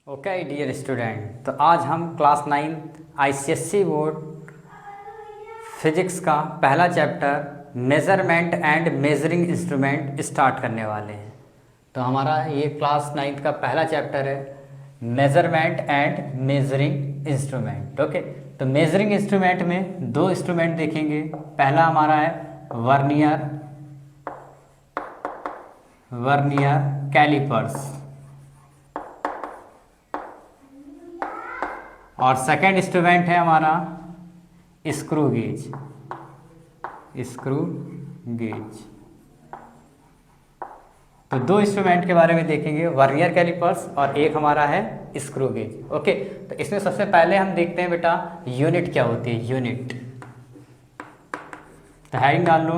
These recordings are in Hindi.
ओके डियर स्टूडेंट, तो आज हम क्लास 9 आईसीएससी बोर्ड फिजिक्स का पहला chapter measurement and measuring instrument start करने वाले हैं। तो हमारा ये क्लास 9 का पहला चैप्टर है measurement and measuring instrument. Okay, तो मेजरिंग इंस्ट्रूमेंट में दो इंस्ट्रूमेंट देखेंगे। पहला हमारा है वर्नियर कैलिपर्स और सेकंड इंस्ट्रूमेंट है हमारा स्क्रू गेज। तो दो इंस्ट्रूमेंट के बारे में देखेंगे, वर्नियर कैलिपर्स और एक हमारा है स्क्रू गेज। ओके, तो इसमें सबसे पहले हम देखते हैं बेटा यूनिट क्या होती है। यूनिट, तो हेडिंग डाल लो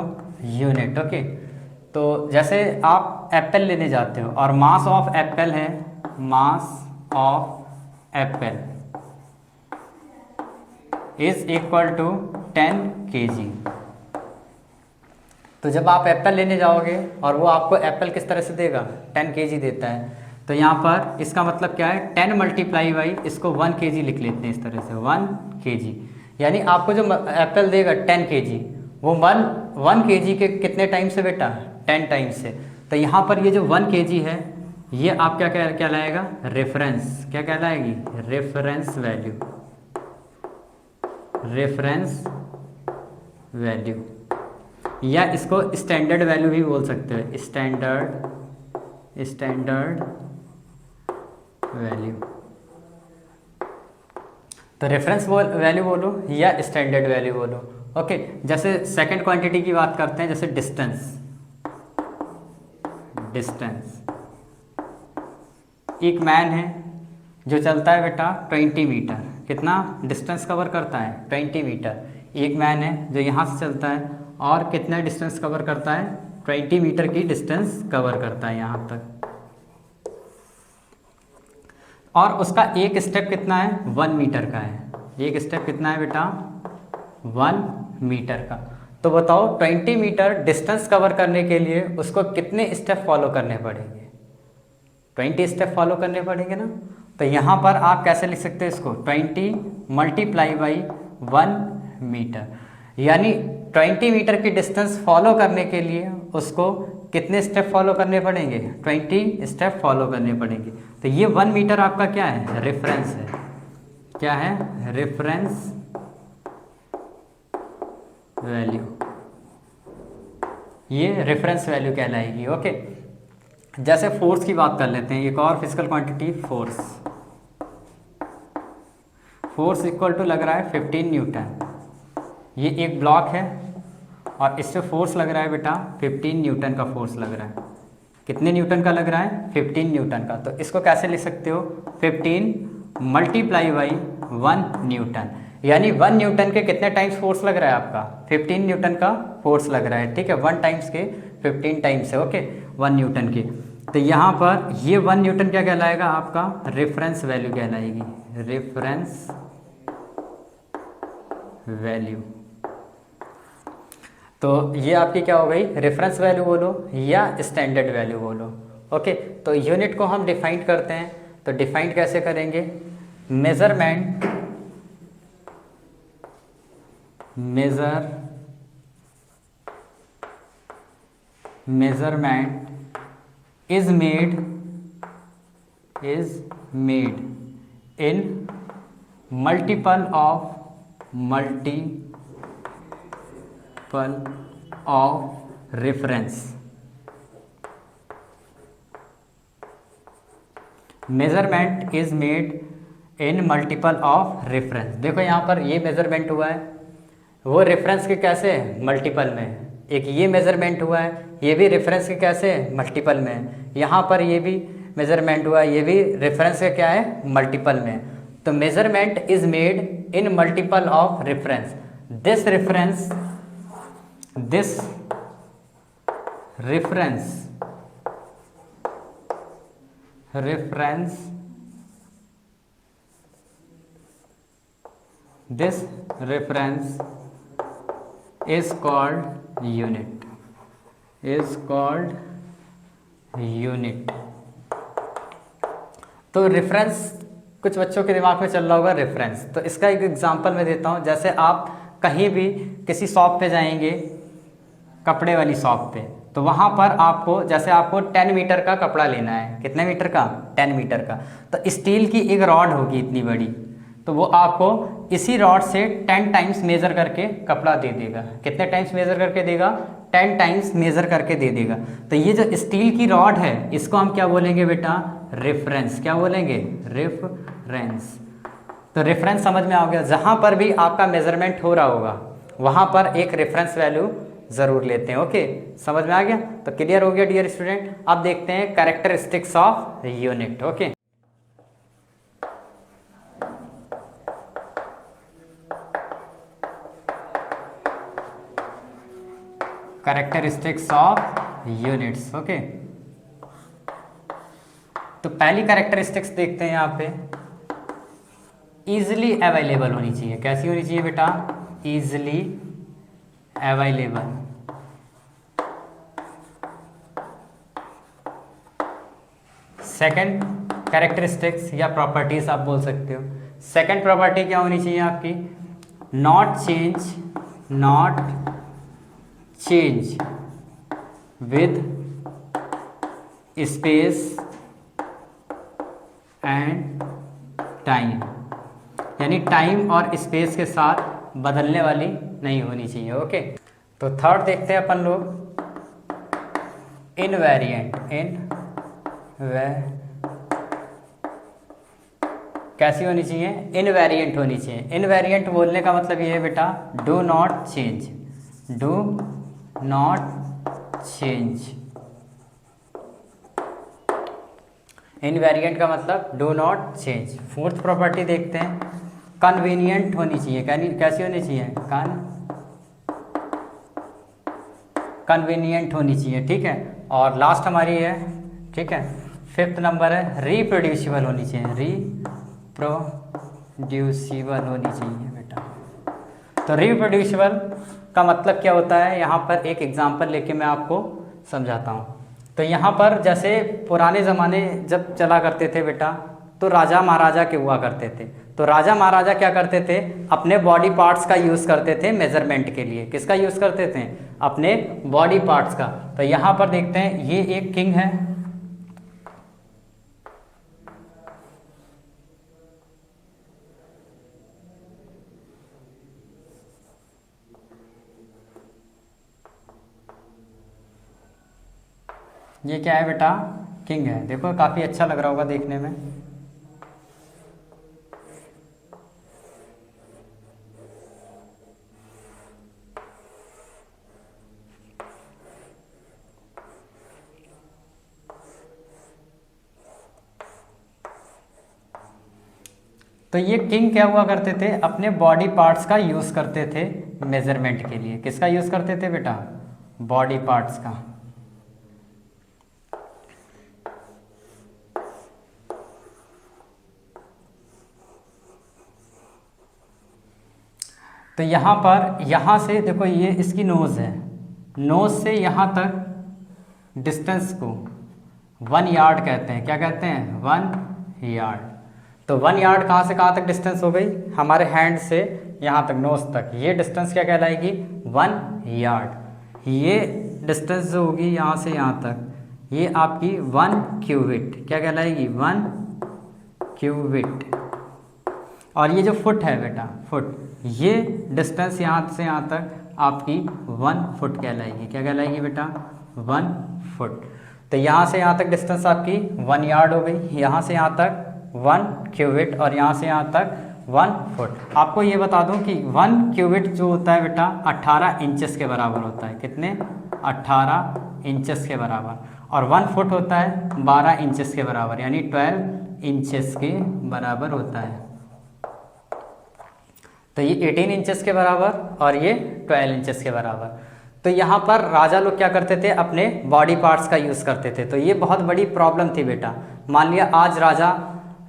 यूनिट। ओके, तो जैसे आप एप्पल लेने जाते हो और मास ऑफ एप्पल है, mass of apple is equal to 10 kg। तो जब आप एप्पल लेने जाओगे और वो आपको एप्पल किस तरह से देगा, 10 kg देता है, तो यहाँ पर इसका मतलब क्या है, 10 मल्टीप्लाई बाई इसको 1 kg लिख लेते हैं इस तरह से, 1 kg। यानी आपको जो एप्पल देगा 10 kg, वो 1 kg के कितने टाइम से बेटा, 10 टाइम से। तो यहाँ पर ये जो 1 kg है, ये आप क्या कहलाएगा, रेफरेंस। क्या कहलाएगी, रेफरेंस वैल्यू। रेफरेंस वैल्यू, या इसको स्टैंडर्ड वैल्यू भी बोल सकते हो, स्टैंडर्ड वैल्यू। तो रेफरेंस वैल्यू बोलो या स्टैंडर्ड वैल्यू बोलो। ओके, जैसे सेकंड क्वांटिटी की बात करते हैं, जैसे डिस्टेंस। एक मैन है जो चलता है बेटा 20 मीटर। कितना डिस्टेंस कवर करता है, 20 मीटर। एक मैन है जो यहाँ से चलता है और कितना डिस्टेंस कवर करता है, 20 मीटर की डिस्टेंस कवर करता है यहाँ तक। और उसका एक स्टेप कितना है, 1 मीटर का है। एक स्टेप कितना है बेटा, 1 मीटर का। तो बताओ 20 मीटर डिस्टेंस कवर करने के लिए उसको कितने स्टेप फॉलो करने पड़ेंगे, 20 स्टेप फॉलो करने पड़ेंगे ना। तो यहाँ पर आप कैसे लिख सकते हैं इसको, 20 मल्टीप्लाई बाई 1 मीटर। यानी 20 मीटर की डिस्टेंस फॉलो करने के लिए उसको कितने स्टेप फॉलो करने पड़ेंगे, 20 स्टेप फॉलो करने पड़ेंगे। तो ये 1 मीटर आपका क्या है, रेफरेंस है। क्या है, रेफरेंस वैल्यू। ये रेफरेंस वैल्यू कहलाएगी। ओके, जैसे फोर्स की बात कर लेते हैं, एक और physical quantity force. Force equal to लग रहा है 15 न्यूटन। ये एक ब्लॉक है और इस पे फोर्स लग रहा है बेटा 15 न्यूटन का फोर्स लग रहा है। कितने न्यूटन का लग रहा है, 15 न्यूटन का। तो इसको कैसे लिख सकते हो, 15 मल्टीप्लाई बाई 1 न्यूटन। यानी 1 न्यूटन के कितने टाइम्स फोर्स लग रहा है आपका, 15 न्यूटन का फोर्स लग रहा है। ठीक है, 1 टाइम्स के 15 टाइम्स है। ओके, 1 न्यूटन की। तो यहाँ पर ये 1 न्यूटन क्या कहलाएगा, आपका रेफरेंस वैल्यू कहलाएगी, रेफरेंस वैल्यू। तो ये आपकी क्या हो गई, रेफरेंस वैल्यू बोलो या स्टैंडर्ड वैल्यू बोलो। ओके, तो यूनिट को हम डिफाइन करते हैं। तो डिफाइन कैसे करेंगे, measurement is made in multiple of reference. Measurement is made in multiple of reference. देखो यहाँ पर ये मेजरमेंट हुआ है, वो रेफरेंस के कैसे है, मल्टीपल में है। एक ये मेजरमेंट हुआ है, ये भी रेफरेंस के कैसे है, मल्टीपल में है। यहाँ पर ये भी मेजरमेंट हुआ है, ये भी रेफरेंस के क्या है, मल्टीपल में। तो measurement is made in multiple of reference. This reference is called unit। तो रेफरेंस कुछ बच्चों के दिमाग में चल रहा होगा रेफरेंस, तो इसका एक एग्जांपल मैं देता हूँ। जैसे आप कहीं भी किसी शॉप पे जाएंगे, कपड़े वाली शॉप पे, तो वहाँ पर आपको जैसे आपको 10 मीटर का कपड़ा लेना है, कितने मीटर का, 10 मीटर का, तो स्टील की एक रॉड होगी इतनी बड़ी, तो वो आपको इसी रॉड से 10 टाइम्स मेज़र करके कपड़ा दे देगा। कितने टाइम्स मेज़र करके देगा, 10 टाइम्स मेज़र करके दे देगा। तो ये जो स्टील की रॉड है इसको हम क्या बोलेंगे बेटा, रेफरेंस। क्या बोलेंगे, रेफरेंस। तो रेफरेंस समझ में आ गया। जहाँ पर भी आपका मेजरमेंट हो रहा होगा वहाँ पर एक रेफरेंस वैल्यू ज़रूर लेते हैं। ओके, समझ में आ गया। तो क्लियर हो गया डियर स्टूडेंट। अब देखते हैं characteristics of unit. Okay, characteristics of units. Okay, तो पहली कैरेक्टरिस्टिक्स देखते हैं यहाँ पे, ईजिली अवेलेबल होनी चाहिए। कैसी होनी चाहिए बेटा, ईजिली अवेलेबल। सेकंड कैरेक्टरिस्टिक्स या प्रॉपर्टीज आप बोल सकते हो। सेकंड प्रॉपर्टी क्या होनी चाहिए आपकी, not change with space and time, यानी टाइम और स्पेस के साथ बदलने वाली नहीं होनी चाहिए। ओके, तो थर्ड देखते हैं अपन लोग, इनवेरिएंट। कैसी होनी चाहिए, इनवेरिएंट होनी चाहिए। इनवेरिएंट बोलने का मतलब ये है बेटा, डू नॉट चेंज। इनवेरिएंट का मतलब do not change. Fourth property देखते हैं, कन्वीनियंट होनी चाहिए। कैसी होनी चाहिए, कन्वीनियंट होनी चाहिए। ठीक है, और लास्ट हमारी है, ठीक है, फिफ्थ नंबर है, रिप्रोड्यूसिबल होनी चाहिए। रिप्रोड्यूसिबल होनी चाहिए बेटा। तो रिप्रोड्यूसिबल का मतलब क्या होता है, यहाँ पर एक एग्जांपल लेके मैं आपको समझाता हूँ। तो यहाँ पर जैसे पुराने ज़माने जब चला करते थे बेटा, तो राजा महाराजा के हुआ करते थे। तो राजा महाराजा क्या करते थे, अपने बॉडी पार्ट्स का यूज़ करते थे मेजरमेंट के लिए। किसका यूज़ करते थे, अपने बॉडी पार्ट्स का। तो यहाँ पर देखते हैं, ये एक किंग है, ये क्या है बेटा, किंग है। देखो काफ़ी अच्छा लग रहा होगा देखने में। तो ये किंग क्या हुआ करते थे, अपने बॉडी पार्ट्स का यूज़ करते थे मेजरमेंट के लिए। किसका यूज़ करते थे बेटा, बॉडी पार्ट्स का। तो यहाँ पर, यहाँ से देखो, ये इसकी नोज़ है, नोज़ से यहाँ तक डिस्टेंस को 1 यार्ड कहते हैं। क्या कहते हैं, 1 यार्ड। तो 1 यार्ड कहाँ से कहाँ तक डिस्टेंस हो गई, हमारे हैंड से यहाँ तक, नोज़ तक। ये डिस्टेंस क्या कहलाएगी, 1 यार्ड। ये डिस्टेंस जो होगी यहाँ से यहाँ तक, ये आपकी 1 क्यूबिट क्या कहलाएगी, 1 क्यूबिट। और ये जो फुट है बेटा, फुट, ये डिस्टेंस यहाँ से यहाँ तक आपकी 1 फुट कहलाएगी। क्या कहलाएगी बेटा, 1 फुट। तो यहाँ से यहाँ तक डिस्टेंस आपकी 1 यार्ड हो गई, यहाँ से यहाँ तक 1 क्यूबिट, और यहाँ से यहाँ तक 1 फुट। आपको ये बता दूँ कि 1 क्यूबिट जो होता है बेटा 18 इंचेस के बराबर होता है। कितने, 18 इंचेस के बराबर। और 1 फुट होता है 12 इंचेस के बराबर, यानी 12 इंचेस के बराबर होता है। तो ये 18 इंचेस के बराबर और ये 12 इंचेस के बराबर। तो यहाँ पर राजा लोग क्या करते थे, अपने बॉडी पार्ट्स का यूज़ करते थे। तो ये बहुत बड़ी प्रॉब्लम थी बेटा। मान लिया आज राजा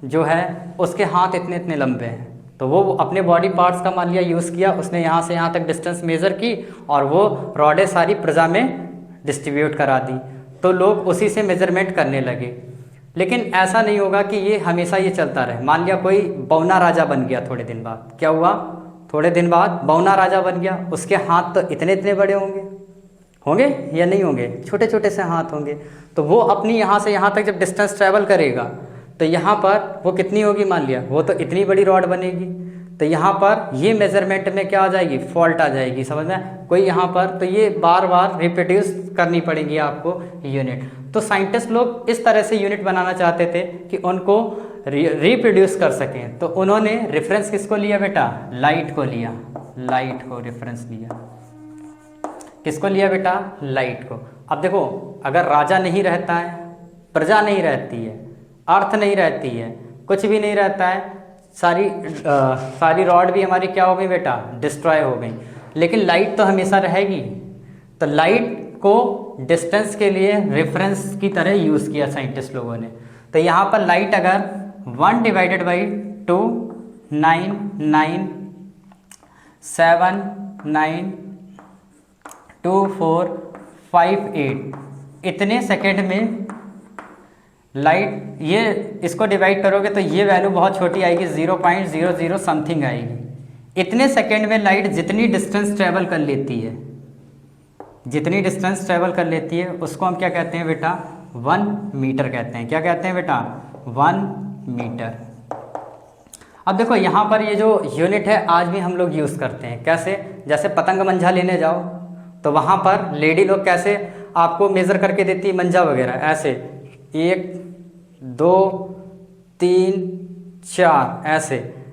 जो है उसके हाथ इतने इतने लंबे हैं, तो वो अपने बॉडी पार्ट्स का मान लिया यूज़ किया, उसने यहाँ से यहाँ तक डिस्टेंस मेज़र की और वो रॉडें सारी प्रजा में डिस्ट्रीब्यूट करा दी। तो लोग उसी से मेजरमेंट करने लगे। लेकिन ऐसा नहीं होगा कि ये हमेशा ये चलता रहे। मान लिया कोई बौना राजा बन गया, थोड़े दिन बाद क्या हुआ, थोड़े दिन बाद बौना राजा बन गया, उसके हाथ तो इतने इतने बड़े होंगे, होंगे या नहीं होंगे, छोटे छोटे से हाथ होंगे। तो वो अपनी यहाँ से यहाँ तक जब डिस्टेंस ट्रैवल करेगा तो यहाँ पर वो कितनी होगी, मान लिया वो तो इतनी बड़ी रॉड बनेगी, तो यहाँ पर ये मेजरमेंट में क्या आ जाएगी, फॉल्ट आ जाएगी, समझ में कोई यहाँ पर। तो ये बार बार रिप्रोड्यूस करनी पड़ेगी आपको यूनिट। तो साइंटिस्ट लोग इस तरह से यूनिट बनाना चाहते थे कि उनको रिप्रोड्यूस कर सकें। तो उन्होंने रेफरेंस किसको लिया बेटा, लाइट को लिया, लाइट को रेफरेंस लिया। किसको लिया बेटा, लाइट को। अब देखो अगर राजा नहीं रहता है, प्रजा नहीं रहती है, अर्थ नहीं रहती है, कुछ भी नहीं रहता है, सारी रॉड भी हमारी क्या हो गई बेटा, डिस्ट्रॉय हो गई। लेकिन लाइट तो हमेशा रहेगी। तो लाइट को डिस्टेंस के लिए रेफरेंस की तरह यूज़ किया साइंटिस्ट लोगों ने। तो यहाँ पर लाइट अगर 1 डिवाइडेड बाई 2 9 9 7 9 2 4 5 8 इतने सेकेंड में लाइट, ये इसको डिवाइड करोगे तो ये वैल्यू बहुत छोटी आएगी, 0.00 समथिंग आएगी। इतने सेकेंड में लाइट जितनी डिस्टेंस ट्रेवल कर लेती है, जितनी डिस्टेंस ट्रेवल कर लेती है उसको हम क्या कहते हैं बेटा, 1 मीटर कहते हैं। क्या कहते हैं बेटा, 1 मीटर। अब देखो यहाँ पर ये जो यूनिट है आज भी हम लोग यूज़ करते हैं। कैसे, जैसे पतंग मंझा लेने जाओ तो वहाँ पर लेडी लोग कैसे आपको मेज़र करके देती है मंझा वगैरह, ऐसे 1 2 3 4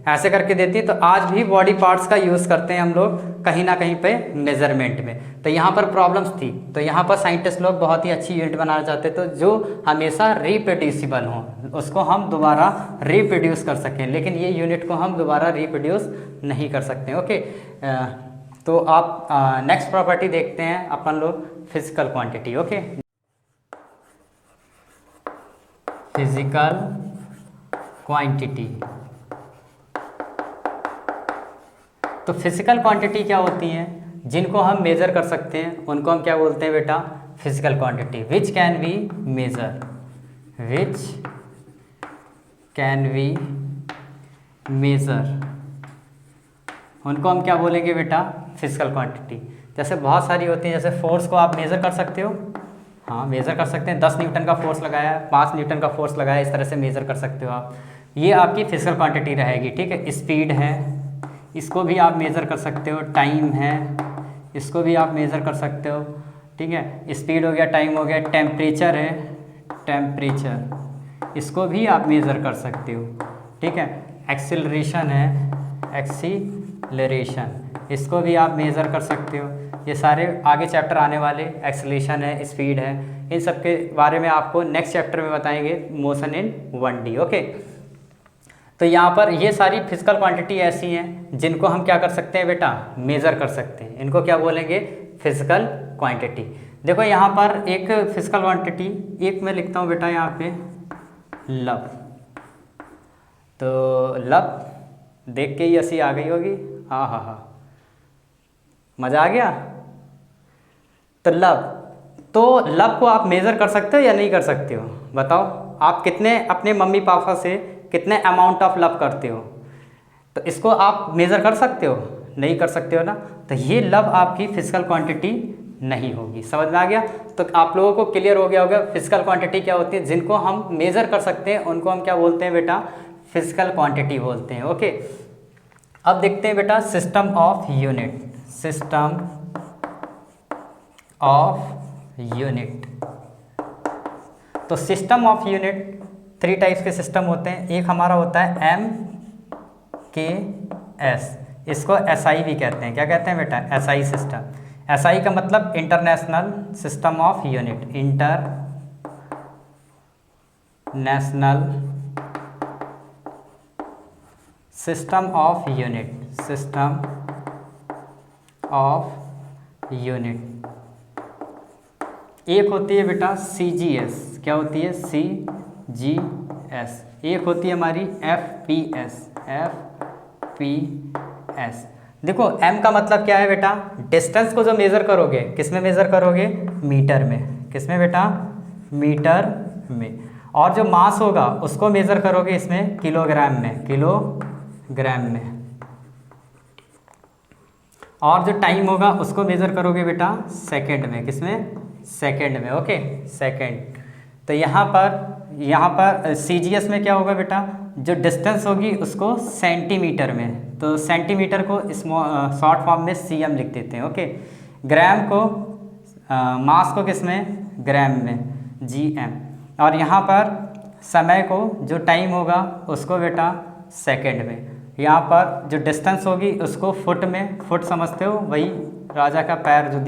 ऐसे करके देती है। तो आज भी बॉडी पार्ट्स का यूज़ करते हैं हम लोग कहीं ना कहीं पे मेज़रमेंट में। तो यहाँ पर प्रॉब्लम्स थी, तो यहाँ पर साइंटिस्ट लोग बहुत ही अच्छी यूनिट बनाना चाहते तो जो हमेशा रिप्रोड्यूसिबल हो, उसको हम दोबारा रिप्रोड्यूस कर सकें। लेकिन ये यूनिट को हम दोबारा रिप्रोड्यूस नहीं कर सकते। ओके, तो आप नेक्स्ट प्रॉपर्टी देखते हैं अपन लोग, physical quantity. Okay, physical quantity. तो फिजिकल क्वांटिटी क्या होती हैं, जिनको हम मेज़र कर सकते हैं उनको हम क्या बोलते हैं बेटा, physical quantity. Which can be measure, which can be measure, उनको हम क्या बोलेंगे बेटा, फिजिकल क्वांटिटी। जैसे बहुत सारी होती हैं, जैसे फोर्स को आप मेज़र कर सकते हो, हाँ मेज़र कर सकते हैं। 10 न्यूटन का फोर्स लगाया, 5 न्यूटन का फोर्स लगाया, इस तरह से मेज़र कर सकते हो आप। ये आपकी फिजिकल क्वांटिटी रहेगी। ठीक है, स्पीड है, इसको भी आप मेज़र कर सकते हो। टाइम है, इसको भी आप मेज़र कर सकते हो। ठीक है, स्पीड हो गया, टाइम हो गया। टेम्परेचर है, टेम्परेचर, इसको भी आप मेज़र कर सकते हो। ठीक है, एक्सीलरेशन है, एक्सीलरेशन, इसको भी आप मेज़र कर सकते हो। ये सारे आगे चैप्टर आने वाले, एक्सीलरेशन है, स्पीड है, इन सब के बारे में आपको नेक्स्ट चैप्टर में बताएंगे, मोशन इन 1D। ओके, तो यहाँ पर ये सारी फिजिकल क्वांटिटी ऐसी हैं जिनको हम क्या कर सकते हैं बेटा, मेज़र कर सकते हैं। इनको क्या बोलेंगे, फिजिकल क्वांटिटी। देखो यहाँ पर एक फिजिकल क्वांटिटी, एक मैं लिखता हूँ बेटा यहाँ पे लब। तो लब देख के ही हंसी आ गई होगी, हाँ हाँ हाँ, मज़ा आ गया। तो लब को आप मेज़र कर सकते हो या नहीं कर सकते हो, बताओ। आप कितने अपने मम्मी पापा से कितने अमाउंट ऑफ लब करते हो, तो इसको आप मेज़र कर सकते हो, नहीं कर सकते हो ना। तो ये लब आपकी फिजिकल क्वांटिटी नहीं होगी। समझ में आ गया। तो आप लोगों को क्लियर हो गया होगा फिजिकल क्वांटिटी क्या होती है। जिनको हम मेज़र कर सकते हैं उनको हम क्या बोलते हैं बेटा, फिजिकल क्वांटिटी बोलते हैं। ओके, अब देखते हैं बेटा system of unit, system of unit. तो सिस्टम ऑफ यूनिट 3 टाइप्स के सिस्टम होते हैं। एक हमारा होता है MKS, इसको SI भी कहते हैं। क्या कहते हैं बेटा, SI सिस्टम। SI का मतलब international system of unit, international system of unit, system of unit. एक होती है बेटा CGS, क्या होती है, CGS। एक होती है हमारी FPS, FPS। देखो M का मतलब क्या है बेटा, डिस्टेंस को जो मेज़र करोगे, किस में मेज़र करोगे, मीटर में। किस में बेटा, मीटर में। और जो मास होगा उसको मेज़र करोगे इसमें किलोग्राम में, किलोग्राम में। और जो टाइम होगा उसको मेज़र करोगे बेटा सेकंड में, किसमें, सेकंड में, ओके, सेकंड। तो यहाँ पर CGS में क्या होगा बेटा, जो डिस्टेंस होगी उसको सेंटीमीटर में, तो सेंटीमीटर को शॉर्ट फॉर्म में CM लिख देते हैं, ओके। ग्राम को मास को किसमें, ग्राम में, GM। और यहाँ पर समय को, जो टाइम होगा उसको बेटा सेकंड में। यहाँ पर जो डिस्टेंस होगी उसको फुट में, फुट समझते हो, वही राजा का पैर जो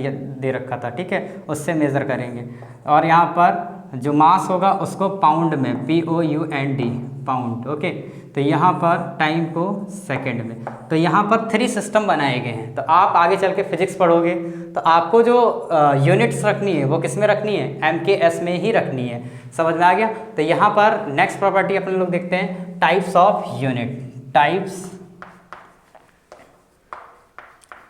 दे रखा था, ठीक है, उससे मेज़र करेंगे। और यहाँ पर जो मास होगा उसको पाउंड में, POUND, पाउंड, ओके। तो यहाँ पर टाइम को सेकंड में। तो यहाँ पर 3 सिस्टम बनाए गए हैं। तो आप आगे चल के फिजिक्स पढ़ोगे तो आपको जो यूनिट्स रखनी है वो किस में रखनी है, MKS में ही रखनी है। समझ में आ गया। तो यहाँ पर नेक्स्ट प्रॉपर्टी अपन लोग देखते हैं, types of unit, types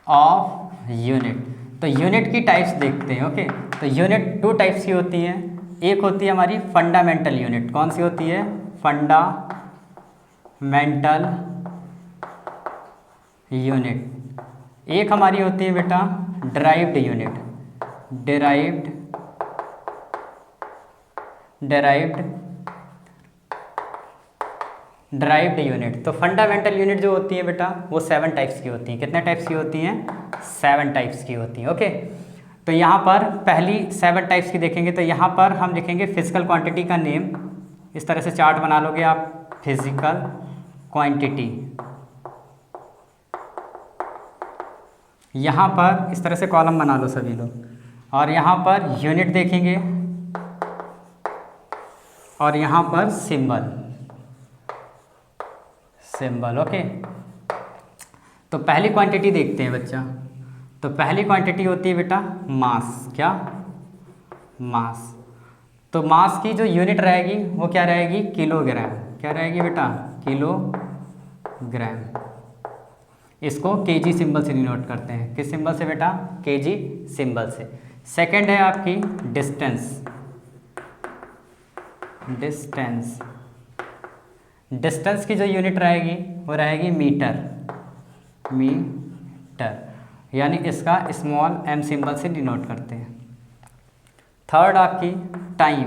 of unit. तो यूनिट की टाइप्स देखते हैं, ओके। तो यूनिट 2 टाइप्स की होती हैं। एक होती है हमारी फंडामेंटल यूनिट। कौन सी होती है, फंडामेंटल यूनिट। एक हमारी होती है बेटा डिराइव्ड यूनिट, डिराइव्ड यूनिट। तो फंडामेंटल यूनिट जो होती है बेटा वो 7 टाइप्स की होती हैं। कितने टाइप्स की होती हैं, 7 टाइप्स की होती हैं, ओके। तो यहाँ पर पहली 7 टाइप्स की देखेंगे तो यहाँ पर हम लिखेंगे फिजिकल क्वांटिटी का नेम। इस तरह से चार्ट बना लोगे आप, फिजिकल क्वांटिटी। यहाँ पर इस तरह से कॉलम बना लो सभी लोग। और यहाँ पर यूनिट देखेंगे और यहाँ पर सिंबल, ओके। तो पहली क्वांटिटी देखते हैं बच्चा। तो पहली क्वांटिटी होती है बेटा मास। क्या, मास। तो मास की जो यूनिट रहेगी वो क्या रहेगी, किलोग्राम। क्या रहेगी बेटा, किलोग्राम। इसको केजी सिंबल से डिनोट करते हैं। किस सिंबल से बेटा, केजी सिंबल से। सेकंड है आपकी डिस्टेंस। डिस्टेंस की जो यूनिट रहेगी वो रहेगी मीटर, यानी इसका स्मॉल m सिंबल से डिनोट करते हैं। थर्ड आपकी टाइम।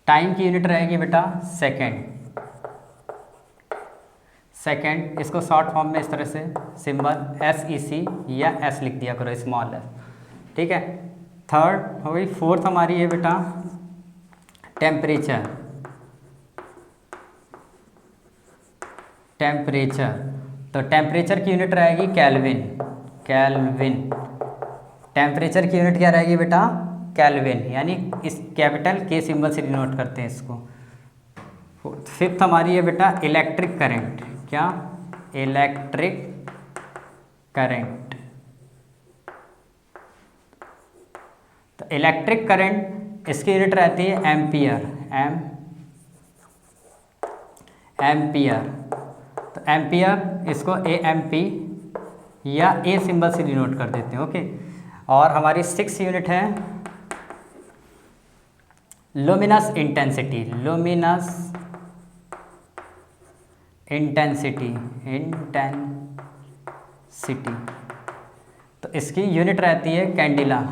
टाइम की यूनिट रहेगी बेटा सेकंड। इसको शॉर्ट फॉर्म में इस तरह से सिंबल SEC या S लिख दिया करो, स्मॉल s, ठीक है। थर्ड हो गई। फोर्थ हमारी है बेटा टेम्परेचर। तो टेम्परेचर की यूनिट रहेगी केल्विन। टेम्परेचर की यूनिट क्या रहेगी बेटा, केल्विन, यानी इस कैपिटल K सिंबल से डिनोट करते हैं इसको। फिफ्थ हमारी है बेटा इलेक्ट्रिक करंट। क्या, इलेक्ट्रिक करंट। तो इलेक्ट्रिक करंट इसकी यूनिट रहती है एम्पियर, एम्पियर। तो एम्पियर इसको AMP या A सिंबल से डिनोट कर देते हैं, ओके। और हमारी 6 यूनिट है लुमिनस इंटेंसिटी। तो इसकी यूनिट रहती है कैंडिला,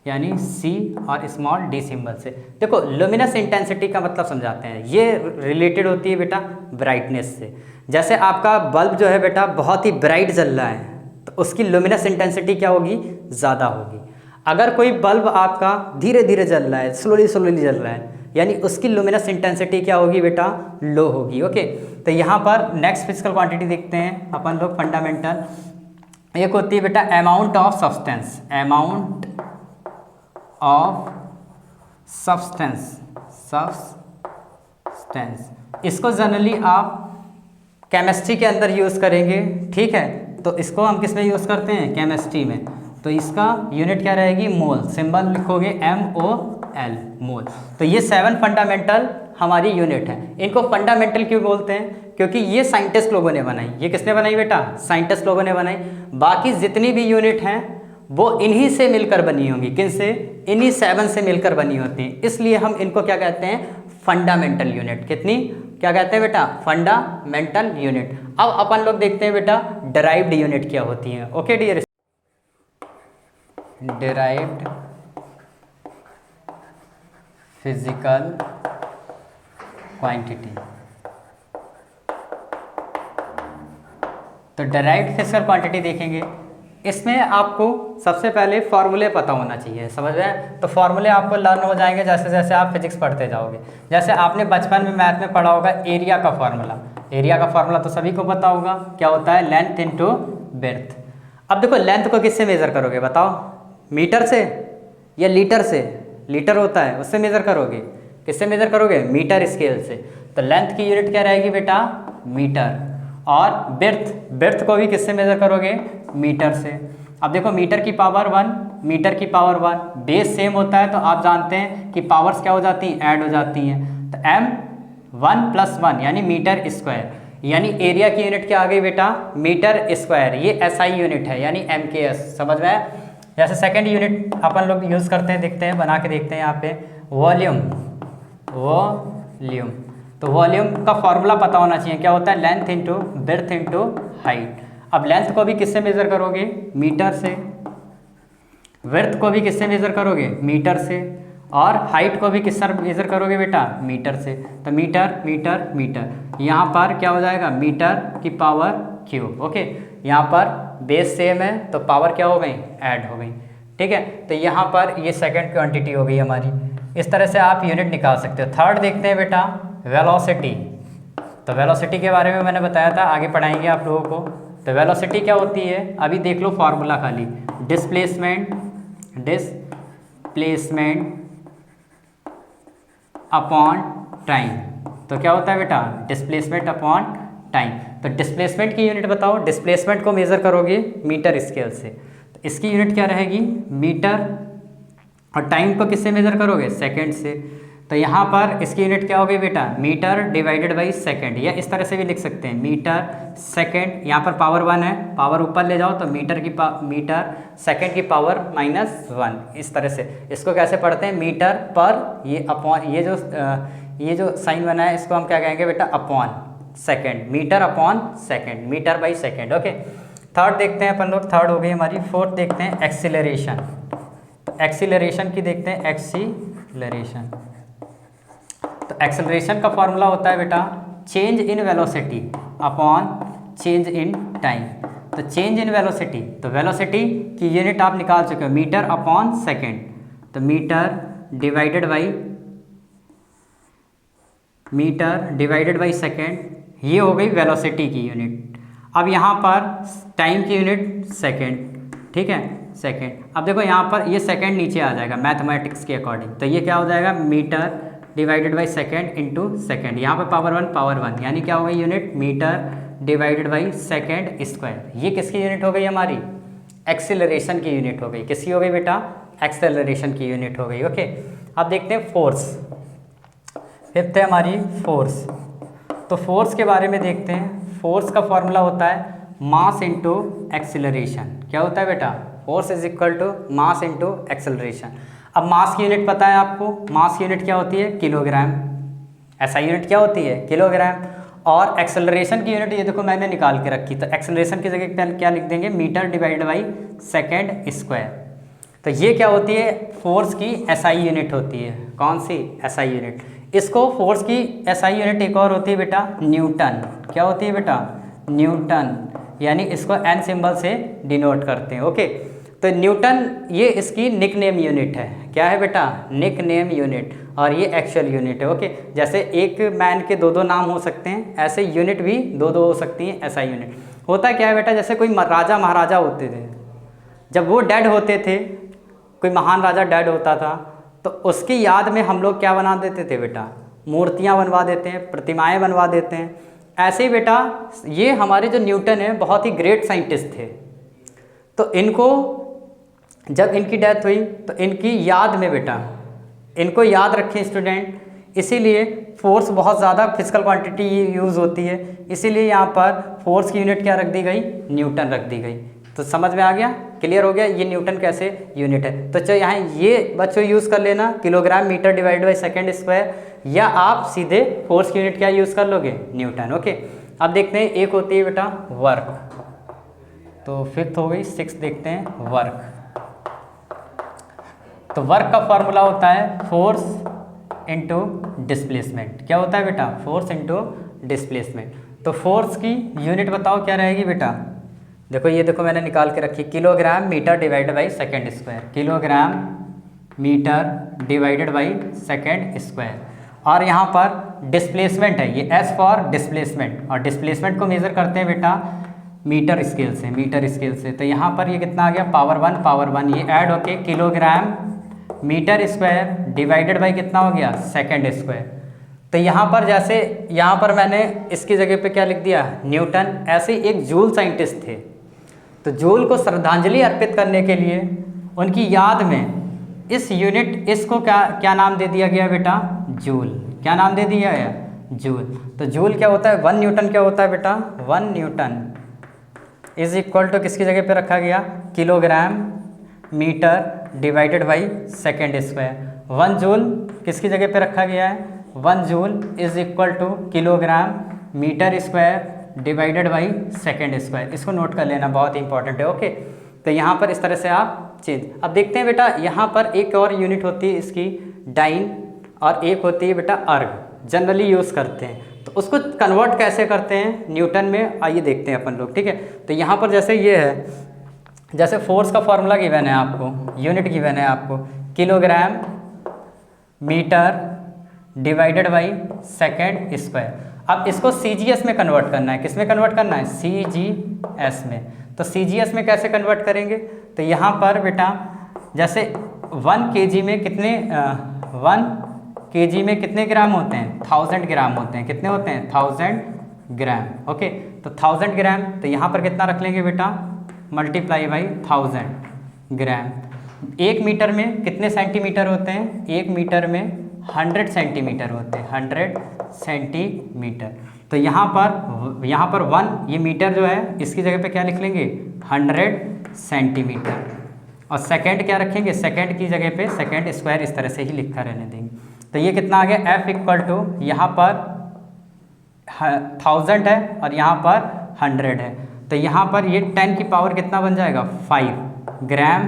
यानी C और स्मॉल d सिंबल से। देखो लुमिनस इंटेंसिटी का मतलब समझाते हैं। ये रिलेटेड होती है बेटा ब्राइटनेस से। जैसे आपका बल्ब जो है बेटा बहुत ही ब्राइट जल रहा है तो उसकी लुमिनस इंटेंसिटी क्या होगी, ज़्यादा होगी। अगर कोई बल्ब आपका धीरे धीरे जल रहा है, स्लोली जल रहा है, यानी उसकी लुमिनस इंटेंसिटी क्या होगी बेटा, लो होगी, ओके। तो यहाँ पर नेक्स्ट फिजिकल क्वांटिटी देखते हैं अपन लोग फंडामेंटल। एक होती है बेटा अमाउंट ऑफ सब्सटेंस। इसको जनरली आप केमिस्ट्री के अंदर यूज़ करेंगे, ठीक है। तो इसको हम किस में यूज़ करते हैं, केमिस्ट्री में। तो इसका यूनिट क्या रहेगी, मोल। सिंबल लिखोगे MOL, मोल। तो ये 7 फंडामेंटल हमारी यूनिट है। इनको फंडामेंटल क्यों बोलते हैं, क्योंकि ये साइंटिस्ट लोगों ने बनाई। ये किसने बनाई बेटा, साइंटिस्ट लोगों ने बनाई। बाकी जितनी भी यूनिट हैं वो इन्हीं से मिलकर बनी होंगी। किन से? इन्हीं 7 से मिलकर बनी होती हैं, इसलिए हम इनको क्या कहते हैं? Fundamental unit. कितनी? क्या कहते हैं बेटा? Fundamental unit. अब अपन लोग देखते हैं बेटा डिराइव्ड यूनिट क्या होती हैं। Okay dear, derived physical quantity. तो डिराइव्ड फिजिकल क्वांटिटी देखेंगे, इसमें आपको सबसे पहले फॉर्मूले पता होना चाहिए, समझ रहे हैं? तो फॉर्मूले आपको लर्न हो जाएंगे जैसे जैसे आप फिजिक्स पढ़ते जाओगे। जैसे आपने बचपन में मैथ में पढ़ा होगा एरिया का फॉर्मूला। एरिया का फॉर्मूला तो सभी को पता होगा, क्या होता है? Length into breadth. अब देखो लेंथ को किससे मेज़र करोगे बताओ? मीटर से या लीटर से? लीटर होता है, उससे मेज़र करोगे। किससे मेज़र करोगे? मीटर स्केल से। तो लेंथ की यूनिट क्या रहेगी बेटा? मीटर। और ब्रेड्थ को भी किससे मेज़र करोगे? मीटर से। अब देखो मीटर की पावर 1, मीटर की पावर 1, बेस सेम होता है तो आप जानते हैं कि पावर्स क्या हो जाती हैं? ऐड हो जाती हैं। तो m 1 + 1 यानी मीटर स्क्वायर, यानी एरिया की यूनिट क्या आ गई बेटा? Metre square. ये SI यूनिट है यानी MKS, समझ में आया? जैसे सेकेंड यूनिट अपन लोग यूज़ करते हैं, देखते हैं बना के देखते हैं यहाँ पे, वॉल्यूम। वॉल्यूम, तो वॉल्यूम का फॉर्मूला पता होना चाहिए, क्या होता है? Length into breadth into height. अब लेंथ को भी किससे मेज़र करोगे? मीटर से। ब्रेड्थ को भी किससे मेज़र करोगे? मीटर से। और हाइट को भी किससे मेज़र करोगे बेटा? मीटर से। तो मीटर मीटर मीटर, यहाँ पर क्या हो जाएगा? मीटर की पावर क्यूब। ओके, यहाँ पर बेस सेम है तो पावर क्या हो गई? ऐड हो गई। ठीक है, तो यहाँ पर ये सेकंड क्वांटिटी हो गई हमारी। इस तरह से आप यूनिट निकाल सकते हो। थर्ड देखते हैं बेटा वेलोसिटी। तो वेलोसिटी के बारे में मैंने बताया था, आगे पढ़ाएंगे आप लोगों को। तो वेलोसिटी क्या होती है? अभी देख लो फॉर्मूला खाली, डिस्प्लेसमेंट अपॉन टाइम। तो क्या होता है बेटा? Displacement upon time. तो डिस्प्लेसमेंट की यूनिट बताओ। डिस्प्लेसमेंट को मेज़र करोगे मीटर स्केल से, तो इसकी यूनिट क्या रहेगी? मीटर। और टाइम को किससे मेज़र करोगे? सेकंड से। तो यहाँ पर इसकी यूनिट क्या होगी बेटा? मीटर डिवाइडेड बाई सेकंड, या इस तरह से भी लिख सकते हैं मीटर सेकंड। यहाँ पर पावर 1 है, पावर ऊपर ले जाओ तो मीटर सेकंड की पावर -1। इस तरह से इसको कैसे पढ़ते हैं? मीटर पर ये अपॉन, ये जो साइन बना है इसको हम क्या कहेंगे बेटा? Upon second. Metre upon second, metre by second. Okay, third देखते हैं अपन लोग। थर्ड हो गई हमारी। फोर्थ देखते हैं एक्सीलरेशन। तो एक्सीलरेशन की देखते हैं, एक्सीलरेशन। तो एक्सेलरेशन का फॉर्मूला होता है बेटा change in velocity upon change in time. तो चेंज इन वेलोसिटी, तो वेलोसिटी की यूनिट आप निकाल चुके हो, मीटर अपॉन सेकेंड। तो मीटर डिवाइडेड बाई सेकेंड, ये हो गई वेलोसिटी की यूनिट। अब यहाँ पर टाइम की यूनिट सेकेंड, ठीक है, सेकेंड। अब देखो यहाँ पर ये सेकेंड नीचे आ जाएगा मैथमेटिक्स के अकॉर्डिंग, तो ये क्या हो जाएगा? Metre divided by second into second. यहाँ पर पावर 1 यानी क्या हो गई unit? Metre divided by second square. ये किसकी यूनिट हो गई हमारी? एक्सीलरेशन की यूनिट हो गई। किसकी हो गई बेटा? एक्सेलरेशन की यूनिट हो गई। ओके, अब देखते हैं फोर्स। फिफ्थ है हमारी फोर्स। तो फोर्स के बारे में देखते हैं। फोर्स का फॉर्मूला होता है मास इंटू एक्सीलरेशन। क्या होता है बेटा? Force is equal to mass into acceleration. अब मास की यूनिट पता है आपको, मास की यूनिट क्या होती है? किलोग्राम। ऐसा यूनिट क्या होती है? किलोग्राम। और एक्सेलरेशन की यूनिट ये देखो मैंने निकाल के रखी, तो एक्सेलरेशन की जगह पे क्या लिख देंगे? Metre divided by second square. तो ये क्या होती है? फोर्स की SI यूनिट होती है। कौन सी? SI unit. इसको फोर्स की SI यूनिट एक और होती है बेटा, न्यूटन। क्या होती है बेटा? न्यूटन। यानी इसको N सिंबल से डिनोट करते हैं। ओके, तो न्यूटन ये इसकी निकनेम यूनिट है। क्या है बेटा? Nickname unit. और ये एक्चुअल यूनिट है। ओके, जैसे एक मैन के दो नाम हो सकते हैं, ऐसे यूनिट भी दो हो सकती हैं। SI यूनिट होता क्या है बेटा? जैसे कोई राजा महाराजा होते थे, जब वो डेड होते थे, कोई महान राजा डेड होता था, तो उसकी याद में हम लोग क्या बना देते थे बेटा? मूर्तियाँ बनवा देते हैं, प्रतिमाएँ बनवा देते हैं। ऐसे ही बेटा ये हमारे जो न्यूटन है बहुत ही ग्रेट साइंटिस्ट थे, तो इनको जब इनकी डेथ हुई तो इनकी याद में बेटा, इनको याद रखें स्टूडेंट, इसीलिए फोर्स बहुत ज़्यादा फिजिकल क्वांटिटी यूज़ होती है, इसीलिए यहाँ पर फोर्स की यूनिट क्या रख दी गई? न्यूटन रख दी गई। तो समझ में आ गया क्लियर हो गया, ये न्यूटन कैसे यूनिट है। तो चलो यहाँ ये बच्चों यूज़ कर लेना, kilogram metre divide by second square, या आप सीधे फोर्स की यूनिट क्या यूज़ कर लोगे, न्यूटन। ओके, अब देखते हैं एक होती है बेटा वर्क, तो फिफ्थ हो गई, सिक्स देखते हैं वर्क। तो वर्क का फॉर्मूला होता है फोर्स इनटू डिस्प्लेसमेंट। क्या होता है बेटा, फोर्स इनटू डिस्प्लेसमेंट। तो फोर्स की यूनिट बताओ क्या रहेगी बेटा, देखो ये देखो मैंने निकाल के रखी, kilogram metre divided by second square, kilogram metre divided by second square. और यहाँ पर डिस्प्लेसमेंट है, ये एस फॉर डिस्प्लेसमेंट, और डिस्प्लेसमेंट को मेज़र करते हैं बेटा मीटर स्केल से, मीटर स्केल से। तो यहाँ पर ये कितना आ गया, पावर वन, ये ऐड होके kilogram metre square divided by कितना हो गया, सेकेंड स्क्वायर। तो यहाँ पर जैसे यहाँ पर मैंने इसकी जगह पे क्या लिख दिया, न्यूटन। ऐसे एक जूल साइंटिस्ट थे, तो जूल को श्रद्धांजलि अर्पित करने के लिए उनकी याद में इस यूनिट, इसको क्या नाम दे दिया गया बेटा, जूल। क्या नाम दे दिया गया, जूल। तो जूल क्या होता है, 1 न्यूटन क्या होता है बेटा, 1 न्यूटन इज इक्वल टू किसकी जगह पे रखा गया, kilogram metre divided by second square. 1 joule किसकी जगह पे रखा गया है, 1 joule is equal to kilogram metre square divided by second square. इसको नोट कर लेना, बहुत इंपॉर्टेंट है। ओके, तो यहाँ पर इस तरह से आप चेंज। अब देखते हैं बेटा, यहाँ पर एक और यूनिट होती है इसकी डाइन, और एक होती है बेटा अर्ग, जनरली यूज़ करते हैं। तो उसको कन्वर्ट कैसे करते हैं न्यूटन में, आइए देखते हैं अपन लोग। ठीक है, तो यहाँ पर जैसे ये है, जैसे फोर्स का फॉर्मूला गिवन है आपको, यूनिट गिवन है आपको, kilogram metre divided by second square. अब इसको सीजीएस में कन्वर्ट करना है, किस में कन्वर्ट करना है, सीजीएस में। तो सीजीएस में कैसे कन्वर्ट करेंगे, तो यहाँ पर बेटा जैसे 1 केजी में कितने 1 केजी में कितने ग्राम होते हैं, 1000 ग्राम होते हैं। कितने होते हैं, 1000 ग्राम। ओके, तो 1000 ग्राम, तो यहाँ पर कितना रख लेंगे बेटा, मल्टीप्लाई बाई 1000 ग्राम। 1 मीटर में कितने सेंटीमीटर होते हैं, 1 मीटर में 100 सेंटीमीटर होते हैं, 100 सेंटीमीटर। तो यहाँ पर 1, ये मीटर जो है इसकी जगह पे क्या लिख लेंगे, 100 सेंटीमीटर। और सेकंड क्या रखेंगे, सेकंड की जगह पे सेकंड स्क्वायर इस तरह से ही लिखा रहने देंगे। तो ये कितना आ गया, F इक्वल टू यहाँ पर 1000 है और यहाँ पर 100 है। तो यहाँ पर ये 10 की पावर कितना बन जाएगा, 5 gram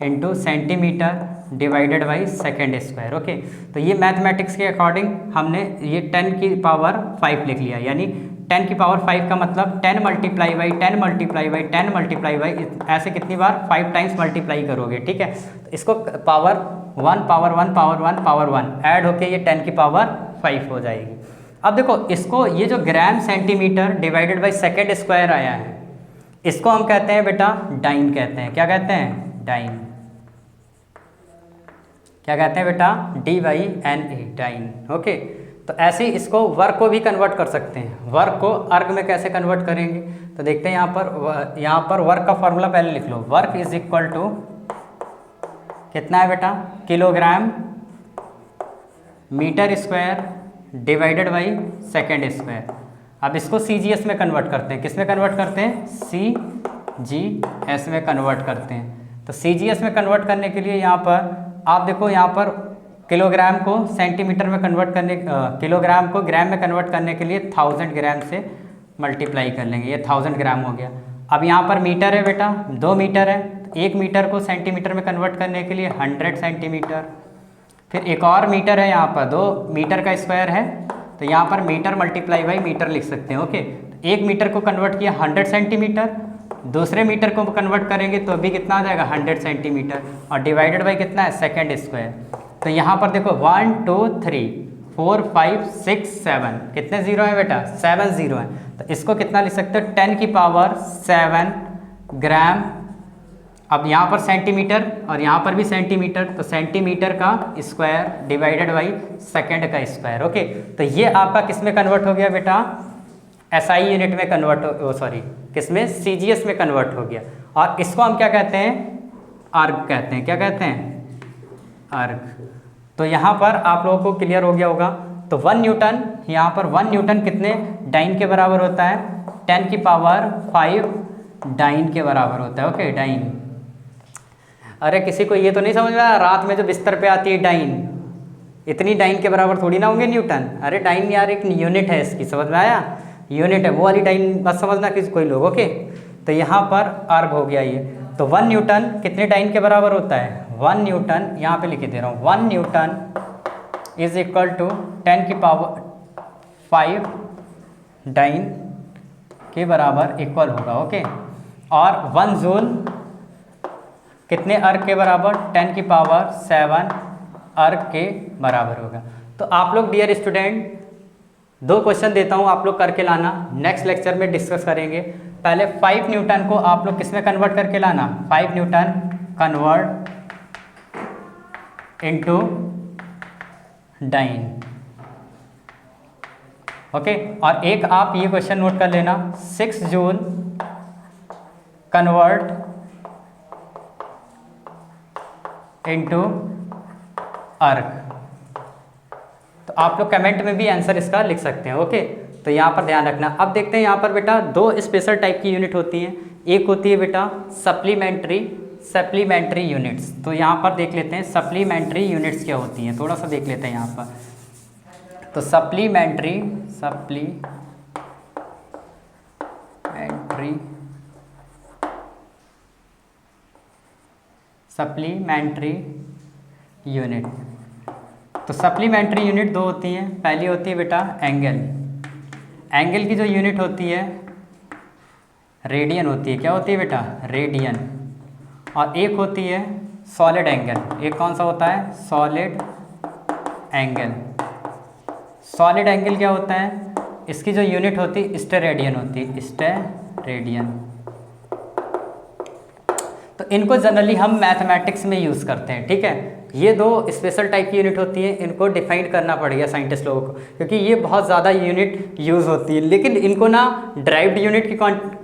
into centimetre divided by second square. Okay, तो ये मैथमेटिक्स के अकॉर्डिंग हमने ये 10 की पावर 5 लिख लिया, यानी 10 की पावर 5 का मतलब 10 multiply by 10 multiply by 10 multiply by, ऐसे कितनी बार, 5 टाइम्स मल्टीप्लाई करोगे। ठीक है, तो इसको power 1 power 1 power 1 power 1 add होके ये 10 की पावर 5 हो जाएगी। अब देखो इसको, ये जो gram centimetre divided by second square आया है, इसको हम कहते हैं बेटा डाइन कहते हैं। क्या कहते हैं, डाइन। क्या कहते हैं बेटा, DYNA, डाइन। ओके, तो ऐसे ही इसको वर्क को भी कन्वर्ट कर सकते हैं। वर्क को अर्ग में कैसे कन्वर्ट करेंगे, तो देखते हैं यहाँ पर वर्क का फॉर्मूला पहले लिख लो। वर्क इज इक्वल टू कितना है बेटा, kilogram metre square divided by second square. अब इसको सीजीएस में कन्वर्ट करते हैं, किस में कन्वर्ट करते हैं, सीजीएस में कन्वर्ट करते हैं। तो सीजीएस में कन्वर्ट करने के लिए यहाँ पर आप देखो, यहाँ पर किलोग्राम को सेंटीमीटर में कन्वर्ट करने, किलोग्राम को ग्राम में कन्वर्ट करने के लिए 1000 ग्राम से मल्टीप्लाई कर लेंगे, ये 1000 ग्राम हो गया। अब यहाँ पर मीटर है बेटा, 2 मीटर है, 1 मीटर को सेंटीमीटर में कन्वर्ट करने के लिए 100 सेंटीमीटर। फिर एक और मीटर है, यहाँ पर 2 मीटर का स्क्वायर है, तो यहाँ पर मीटर मल्टीप्लाई बाई मीटर लिख सकते हैं। ओके, 1 मीटर को कन्वर्ट किया 100 सेंटीमीटर, दूसरे मीटर को कन्वर्ट करेंगे तो अभी कितना आ जाएगा, 100 सेंटीमीटर, और डिवाइडेड बाई कितना है, सेकेंड स्क्वायर। तो यहाँ पर देखो 1 2 3 4 5 6 7, कितने जीरो है बेटा, 7 जीरो है। तो इसको कितना लिख सकते हो, 10 की पावर 7 ग्राम। अब यहाँ पर सेंटीमीटर और यहाँ पर भी सेंटीमीटर, तो सेंटीमीटर का स्क्वायर डिवाइडेड बाई सेकेंड का स्क्वायर। ओके, तो ये आपका किस में कन्वर्ट हो गया बेटा, SI यूनिट में कन्वर्ट हो, सॉरी किस में, CGS में कन्वर्ट हो गया। और इसको हम क्या कहते हैं, अर्ग कहते हैं। क्या कहते हैं, अर्ग। तो यहाँ पर आप लोगों को क्लियर हो गया होगा। तो 1 न्यूटन, यहाँ पर 1 न्यूटन कितने डाइन के बराबर होता है, 10 की पावर 5 डाइन के बराबर होता है। Okay, dyne. अरे किसी को ये तो नहीं समझ में आया, रात में जो बिस्तर पे आती है डाइन, इतनी डाइन के बराबर थोड़ी ना होंगे न्यूटन। अरे डाइन यार एक यूनिट है इसकी, समझ में आया, यूनिट है, वो वाली डाइन मत समझना किसी कोई लोग। ओके, तो यहाँ पर अर्ग हो गया ये। तो 1 न्यूटन कितने डाइन के बराबर होता है? 1 न्यूटन, यहाँ पे लिख दे रहा हूँ, 1 न्यूटन इज इक्वल टू 10 की पावर 5 डाइन के बराबर इक्वल होगा। ओके, और 1 जूल कितने अर्ग के बराबर? 10 की पावर 7 अर्ग के बराबर होगा। तो आप लोग डियर स्टूडेंट 2 क्वेश्चन देता हूँ, आप लोग करके लाना, नेक्स्ट लेक्चर में डिस्कस करेंगे। पहले 5 न्यूटन को आप लोग किस में कन्वर्ट करके लाना? 5 newton convert into dyne. Okay, और एक आप ये क्वेश्चन नोट कर लेना, 6 जूल कन्वर्ट इनटू अर्ग। तो आप लोग कमेंट में भी आंसर इसका लिख सकते हैं। ओके, तो यहाँ पर ध्यान रखना। अब देखते हैं यहाँ पर बेटा 2 स्पेशल टाइप की यूनिट होती हैं। एक होती है बेटा सप्लीमेंट्री यूनिट्स। तो यहाँ पर देख लेते हैं सप्लीमेंट्री यूनिट्स क्या होती हैं, थोड़ा सा देख लेते हैं यहाँ पर। तो सप्लीमेंट्री यूनिट। तो सप्लीमेंट्री यूनिट 2 होती हैं। पहली होती है बेटा एंगल की जो यूनिट होती है रेडियन होती है। क्या होती है बेटा? रेडियन। और एक होती है सॉलिड एंगल। एक कौन सा होता है? Solid angle. सॉलिड एंगल क्या होता है? इसकी जो यूनिट होती है स्टेरेडियन होती है, स्टेरेडियन। तो इनको जनरली हम मैथमेटिक्स में यूज़ करते हैं। ठीक है, ये 2 स्पेशल टाइप की यूनिट होती है, इनको डिफाइन करना पड़ेगा साइंटिस्ट लोगों को, क्योंकि ये बहुत ज़्यादा यूनिट यूज़ होती है। लेकिन इनको ना ड्राइव्ड यूनिट की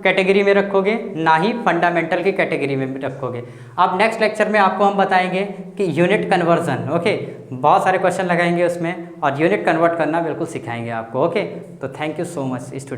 कैटेगरी में रखोगे, ना ही फंडामेंटल की कैटेगरी में रखोगे। अब नेक्स्ट लेक्चर में आपको हम बताएंगे कि यूनिट कन्वर्जन। ओके, बहुत सारे क्वेश्चन लगाएंगे उसमें, और यूनिट कन्वर्ट करना बिल्कुल सिखाएंगे आपको। ओके, तो thank you so much student.